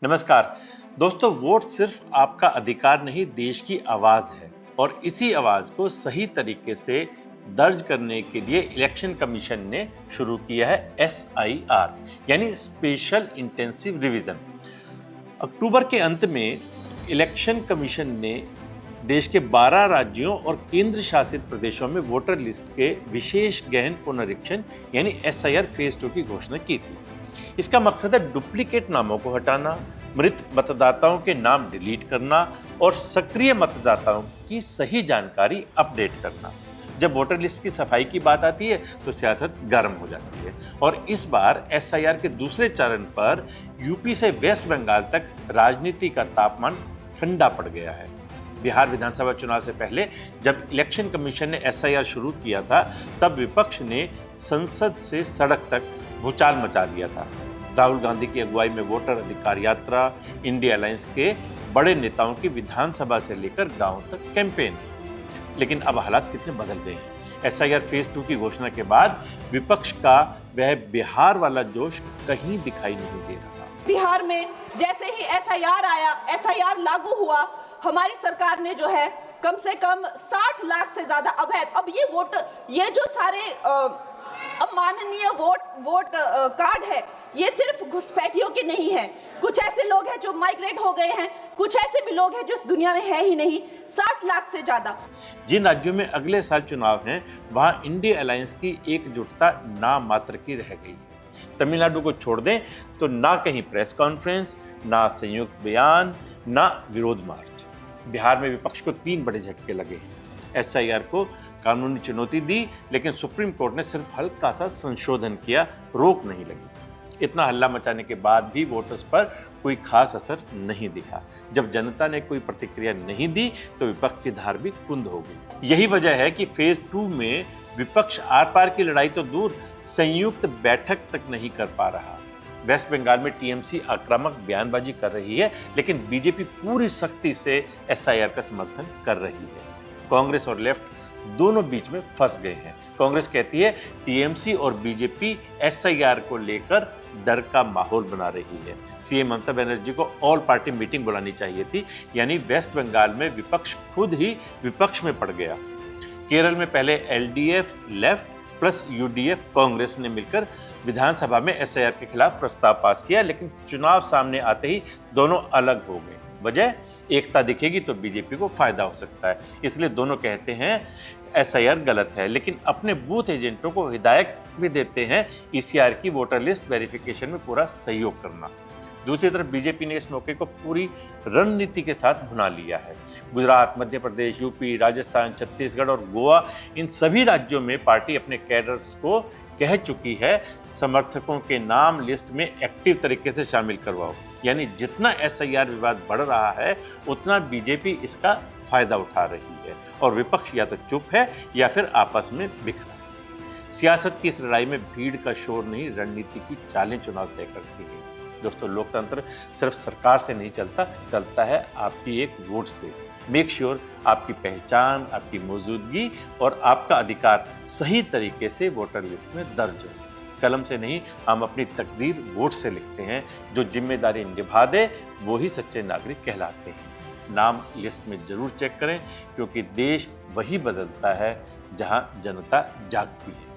नमस्कार दोस्तों, वोट सिर्फ आपका अधिकार नहीं, देश की आवाज़ है और इसी आवाज़ को सही तरीके से दर्ज करने के लिए इलेक्शन कमीशन ने शुरू किया है SIR यानी स्पेशल इंटेंसिव रिवीजन। अक्टूबर के अंत में इलेक्शन कमीशन ने देश के 12 राज्यों और केंद्र शासित प्रदेशों में वोटर लिस्ट के विशेष गहन पुनरीक्षण यानी SIR फेज 2 की घोषणा की थी। इसका मकसद है डुप्लीकेट नामों को हटाना, मृत मतदाताओं के नाम डिलीट करना और सक्रिय मतदाताओं की सही जानकारी अपडेट करना। जब वोटर लिस्ट की सफाई की बात आती है तो सियासत गर्म हो जाती है और इस बार SIR के दूसरे चरण पर यूपी से वेस्ट बंगाल तक राजनीति का तापमान ठंडा पड़ गया है। बिहार विधानसभा चुनाव से पहले जब इलेक्शन कमीशन ने SIR शुरू किया था तब विपक्ष ने संसद से सड़क तक भूचाल मचा दिया था। राहुल गांधी की अगुवाई में वोटर अधिकार यात्रा, इंडिया अलायंस के बड़े नेताओं की विधानसभा से लेकर गांव तक कैंपेन। लेकिन अब हालात कितने बदल गए हैं। SIR फेज 2 की घोषणा के बाद विपक्ष का वह बिहार वाला जोश कहीं दिखाई नहीं दे रहा। बिहार में जैसे ही SIR आया, SIR लागू हुआ, हमारी सरकार ने जो है कम से कम 60 लाख से ज्यादा अवैध, अब ये जो सारे अमाननीय वोट कार्ड है, ये सिर्फ घुसपैठियों के नहीं है। कुछ ऐसे लोग हैं जो माइग्रेट हो गए हैं, कुछ ऐसे भी लोग हैं जो इस दुनिया में है ही नहीं। 60 लाख से ज्यादा। जिन राज्यों में अगले साल चुनाव हैं, वहां इंडिया अलायंस की एकजुटता नाम मात्र की रह गई है। तमिलनाडु को छोड़ दें तो ना कहीं प्रेस कॉन्फ्रेंस, ना संयुक्त बयान, ना विरोध मार्च। बिहार में विपक्ष को 3 बड़े झटके लगे हैं। SIR को कानूनी चुनौती दी, लेकिन सुप्रीम कोर्ट ने सिर्फ हल्का सा संशोधन किया, रोक नहीं लगी। इतना हल्ला मचाने के बाद भी वोटर्स पर कोई खास असर नहीं दिखा। जब जनता ने कोई प्रतिक्रिया नहीं दी तो विपक्ष की धार भी कुंद हो गई। यही वजह है कि फेज 2 में विपक्ष आर पार की लड़ाई तो दूर, संयुक्त बैठक तक नहीं कर पा रहा। वेस्ट बंगाल में TMC आक्रामक बयानबाजी कर रही है, लेकिन बीजेपी पूरी सख्ती से SIR का समर्थन कर रही है। कांग्रेस और लेफ्ट दोनों बीच में फंस गए हैं। कांग्रेस कहती है TMC और बीजेपी SIR को लेकर डर का माहौल बना रही है। CM ममता बनर्जी को ऑल पार्टी मीटिंग बुलानी चाहिए थी, यानी वेस्ट बंगाल में विपक्ष खुद ही विपक्ष में पड़ गया। केरल में पहले LDF left plus UDF Congress ने मिलकर विधानसभा में SIR के खिलाफ प्रस्ताव पास किया, लेकिन चुनाव सामने आते ही दोनों अलग हो गए। वजह, एकता दिखेगी तो बीजेपी को फायदा हो सकता है, इसलिए दोनों कहते हैं SIR गलत है, लेकिन अपने बूथ एजेंटों को हिदायत भी देते हैं ECR की वोटर लिस्ट वेरिफिकेशन में पूरा सहयोग करना। दूसरी तरफ बीजेपी ने इस मौके को पूरी रणनीति के साथ भुना लिया है। गुजरात, मध्य प्रदेश, यूपी, राजस्थान, छत्तीसगढ़ और गोवा, इन सभी राज्यों में पार्टी अपने कैडर्स को कह चुकी है समर्थकों के नाम लिस्ट में एक्टिव तरीके से शामिल करवाओ। यानी जितना SIR विवाद बढ़ रहा है उतना बीजेपी इसका फायदा उठा रही है और विपक्ष या तो चुप है या फिर आपस में बिखरा है। सियासत की इस लड़ाई में भीड़ का शोर नहीं, रणनीति की चालें चुनाव तय करती है। दोस्तों, लोकतंत्र सिर्फ सरकार से नहीं चलता है आपकी एक वोट से। मेक श्योर आपकी पहचान, आपकी मौजूदगी और आपका अधिकार सही तरीके से वोटर लिस्ट में दर्ज हो। कलम से नहीं, हम अपनी तकदीर वोट से लिखते हैं। जो जिम्मेदारी निभा दे वो ही सच्चे नागरिक कहलाते हैं। नाम लिस्ट में जरूर चेक करें, क्योंकि देश वही बदलता है जहां जनता जागती है।